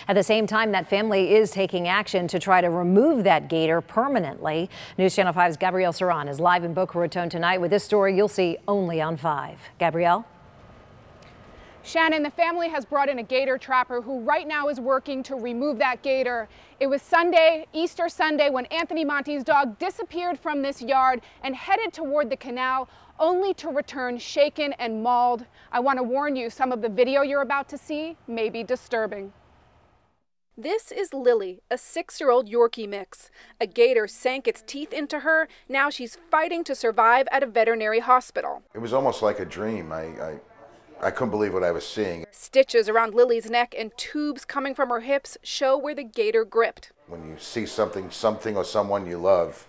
At the same time, that family is taking action to try to remove that gator permanently. News Channel 5's Gabrielle Saran is live in Boca Raton tonight with this story you'll see only on 5. Gabrielle? Shannon, the family has brought in a gator trapper who right now is working to remove that gator. It was Sunday, Easter Sunday, when Anthony Monte's dog disappeared from this yard and headed toward the canal, only to return shaken and mauled. I want to warn you, some of the video you're about to see may be disturbing. This is Lily, a 6-year-old Yorkie mix. A gator sank its teeth into her. Now she's fighting to survive at a veterinary hospital. It was almost like a dream. I couldn't believe what I was seeing. Stitches around Lily's neck and tubes coming from her hips show where the gator gripped. When you see something or someone you love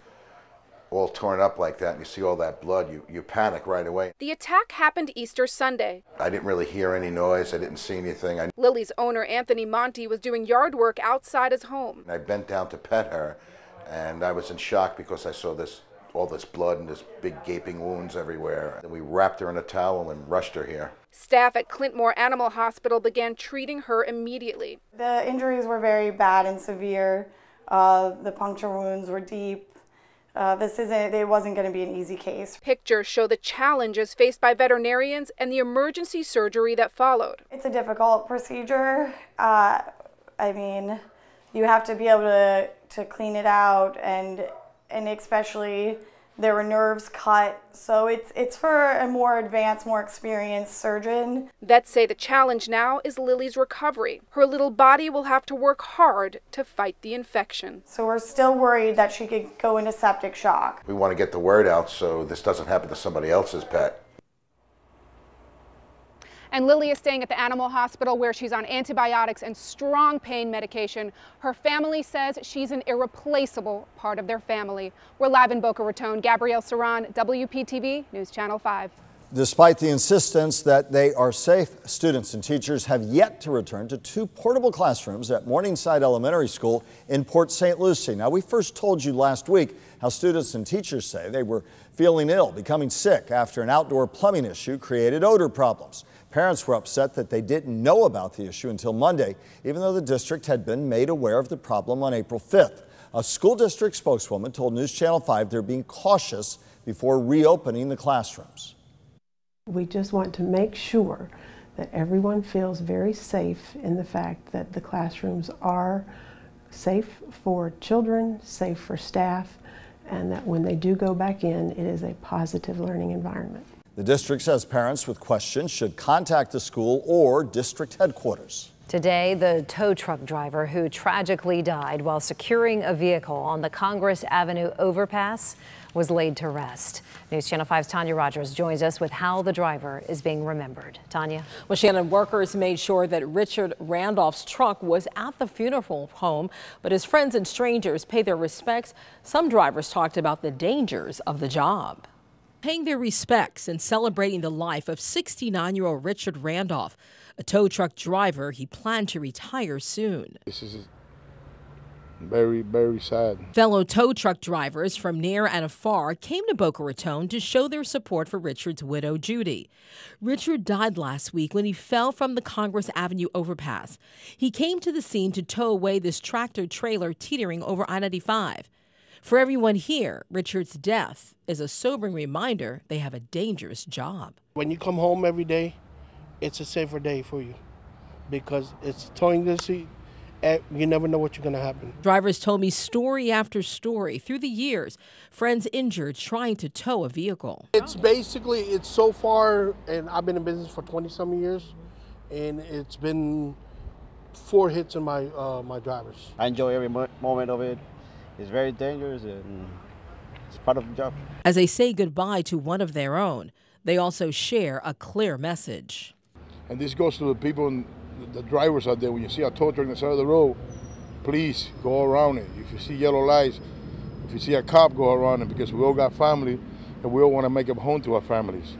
all torn up like that and you see all that blood, you panic right away. The attack happened Easter Sunday. I didn't really hear any noise. I didn't see anything. Lily's owner, Anthony Monte, was doing yard work outside his home. I bent down to pet her, and I was in shock because I saw all this blood and this big gaping wounds everywhere. And we wrapped her in a towel and rushed her here. Staff at Clintmore Animal Hospital began treating her immediately. The injuries were very bad and severe. The puncture wounds were deep. It wasn't going to be an easy case. Pictures show the challenges faced by veterinarians and the emergency surgery that followed. It's a difficult procedure. I mean, you have to be able to clean it out, and especially there were nerves cut, so it's for a more advanced, more experienced surgeon. Vets say the challenge now is Lily's recovery. Her little body will have to work hard to fight the infection. So we're still worried that she could go into septic shock. We want to get the word out so this doesn't happen to somebody else's pet. And Lily is staying at the animal hospital where she's on antibiotics and strong pain medication. Her family says she's an irreplaceable part of their family. We're live in Boca Raton. Gabrielle Saran, WPTV News Channel 5. Despite the insistence that they are safe, students and teachers have yet to return to 2 portable classrooms at Morningside Elementary School in Port St. Lucie. Now, we first told you last week how students and teachers say they were feeling ill, becoming sick after an outdoor plumbing issue created odor problems. Parents were upset that they didn't know about the issue until Monday, even though the district had been made aware of the problem on April 5th. A school district spokeswoman told News Channel 5 they're being cautious before reopening the classrooms. We just want to make sure that everyone feels very safe in the fact that the classrooms are safe for children, safe for staff, and that when they do go back in, it is a positive learning environment. The district says parents with questions should contact the school or district headquarters. Today, the tow truck driver who tragically died while securing a vehicle on the Congress Avenue overpass was laid to rest. News Channel 5's Tanya Rogers joins us with how the driver is being remembered. Tanya. Well, Shannon, workers made sure that Richard Randolph's truck was at the funeral home, but as friends and strangers pay their respects, some drivers talked about the dangers of the job. Paying their respects and celebrating the life of 69-year-old Richard Randolph, a tow truck driver. He planned to retire soon. This is very, very sad. Fellow tow truck drivers from near and afar came to Boca Raton to show their support for Richard's widow, Judy. Richard died last week when he fell from the Congress Avenue overpass. He came to the scene to tow away this tractor trailer teetering over I-95. For everyone here, Richard's death is a sobering reminder they have a dangerous job. When you come home every day, it's a safer day for you because it's towing the seat. You never know what's going to happen. Drivers told me story after story through the years, friends injured trying to tow a vehicle. It's so far, and I've been in business for 20-some years, and it's been 4 hits in my drivers. I enjoy every moment of it. It's very dangerous and it's part of the job. As they say goodbye to one of their own, they also share a clear message. And this goes to the people and the drivers out there. When you see a tow truck on the side of the road, please go around it. If you see yellow lights, if you see a cop, go around it, because we all got family and we all want to make it home to our families.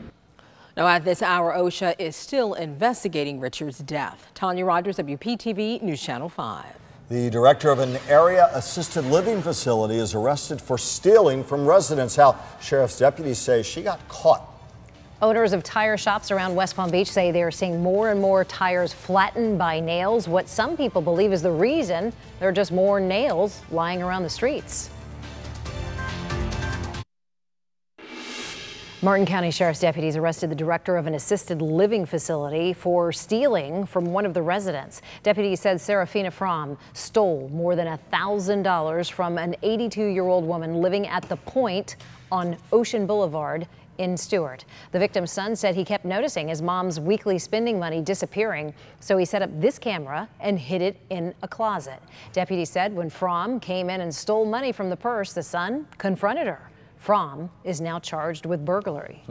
Now, at this hour, OSHA is still investigating Richard's death. Tanya Rogers, WPTV News Channel 5. The director of an area assisted living facility is arrested for stealing from residents. How sheriff's deputies say she got caught. Owners of tire shops around West Palm Beach say they are seeing more and more tires flattened by nails. What some people believe is the reason there are just more nails lying around the streets. Martin County Sheriff's deputies arrested the director of an assisted living facility for stealing from one of the residents. Deputies said Serafina Fromm stole more than $1,000 from an 82-year-old woman living at The Point on Ocean Boulevard in Stewart. The victim's son said he kept noticing his mom's weekly spending money disappearing, so he set up this camera and hid it in a closet. Deputies said when Fromm came in and stole money from the purse, the son confronted her. Fromm is now charged with burglary.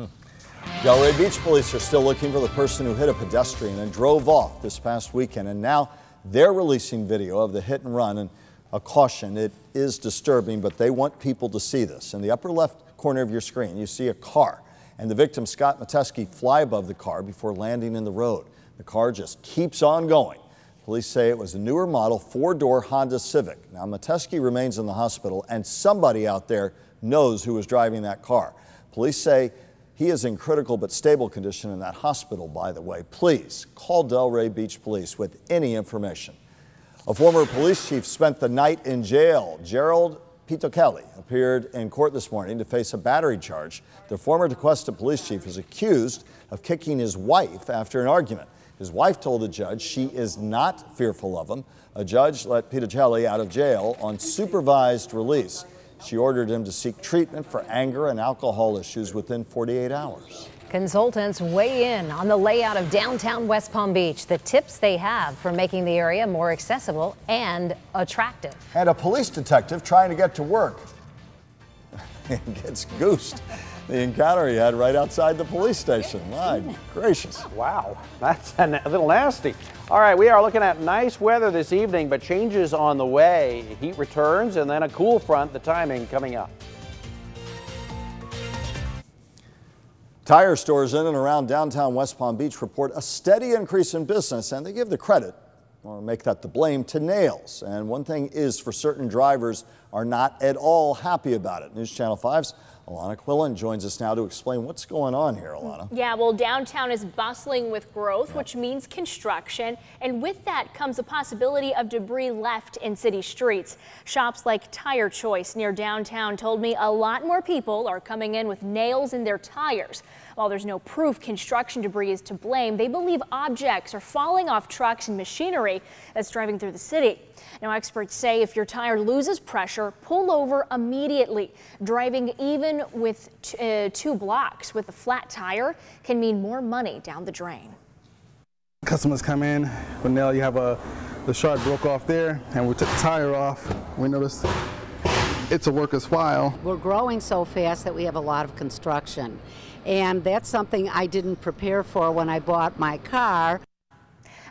Delray Beach police are still looking for the person who hit a pedestrian and drove off this past weekend, and now they're releasing video of the hit and run. And a caution, it is disturbing, but they want people to see this. In the upper left corner of your screen, you see a car, and the victim, Scott Metesky, fly above the car before landing in the road. The car just keeps on going. Police say it was a newer model 4-door Honda Civic. Now, Metesky remains in the hospital, and somebody out there knows who was driving that car. Police say he is in critical but stable condition in that hospital, by the way. Please call Delray Beach Police with any information. A former police chief spent the night in jail. Gerald Pitochelli appeared in court this morning to face a battery charge. The former Tequesta police chief is accused of kicking his wife after an argument. His wife told the judge she is not fearful of him. A judge let Pitochelli out of jail on supervised release. She ordered him to seek treatment for anger and alcohol issues within 48 hours. Consultants weigh in on the layout of downtown West Palm Beach, the tips they have for making the area more accessible and attractive. And a police detective trying to get to work gets goosed. The encounter he had right outside the police station. My gracious. Wow, that's a little nasty. All right, we are looking at nice weather this evening, but changes on the way. Heat returns and then a cool front, the timing coming up. Tire stores in and around downtown West Palm Beach report a steady increase in business, and they give the credit, or make that the blame, to nails. And one thing is for certain, drivers are not at all happy about it. News Channel 5's Alana Quillen joins us now to explain what's going on here, Alana. Yeah, well, downtown is bustling with growth, which means construction. And with that comes the possibility of debris left in city streets. Shops like Tire Choice near downtown told me a lot more people are coming in with nails in their tires. While there's no proof construction debris is to blame, they believe objects are falling off trucks and machinery that's driving through the city. Now, experts say if your tire loses pressure, pull over immediately. Driving even with 2 blocks with a flat tire can mean more money down the drain. Customers come in, but now you have the shard broke off there, and we took the tire off. We noticed it's a worker's file. We're growing so fast that we have a lot of construction, and that's something I didn't prepare for when I bought my car.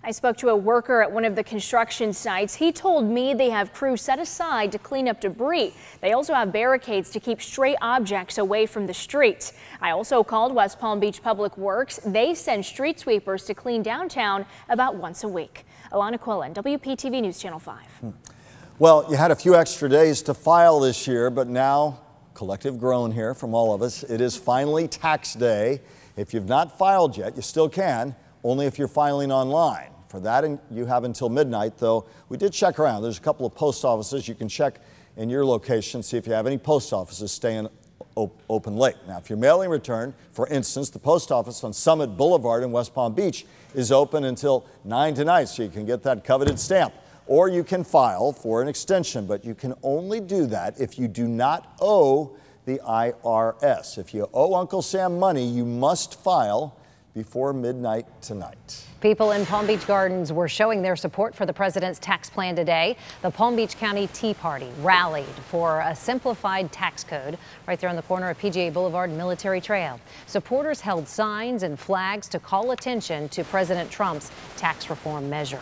I spoke to a worker at one of the construction sites. He told me they have crews set aside to clean up debris. They also have barricades to keep stray objects away from the streets. I also called West Palm Beach Public Works. They send street sweepers to clean downtown about once a week. Alana Quillen, WPTV News Channel 5. Well, you had a few extra days to file this year, but now, collective groan here from all of us, it is finally tax day. If you've not filed yet, you still can, only if you're filing online. For that, you have until midnight, though we did check around. There's a couple of post offices. You can check in your location, see if you have any post offices staying open late. Now, if you're mailing return, for instance, the post office on Summit Boulevard in West Palm Beach is open until 9 tonight, so you can get that coveted stamp. Or you can file for an extension, but you can only do that if you do not owe the IRS. If you owe Uncle Sam money, you must file before midnight tonight. People in Palm Beach Gardens were showing their support for the president's tax plan today. The Palm Beach County Tea Party rallied for a simplified tax code right there on the corner of PGA Boulevard and Military Trail. Supporters held signs and flags to call attention to President Trump's tax reform measure.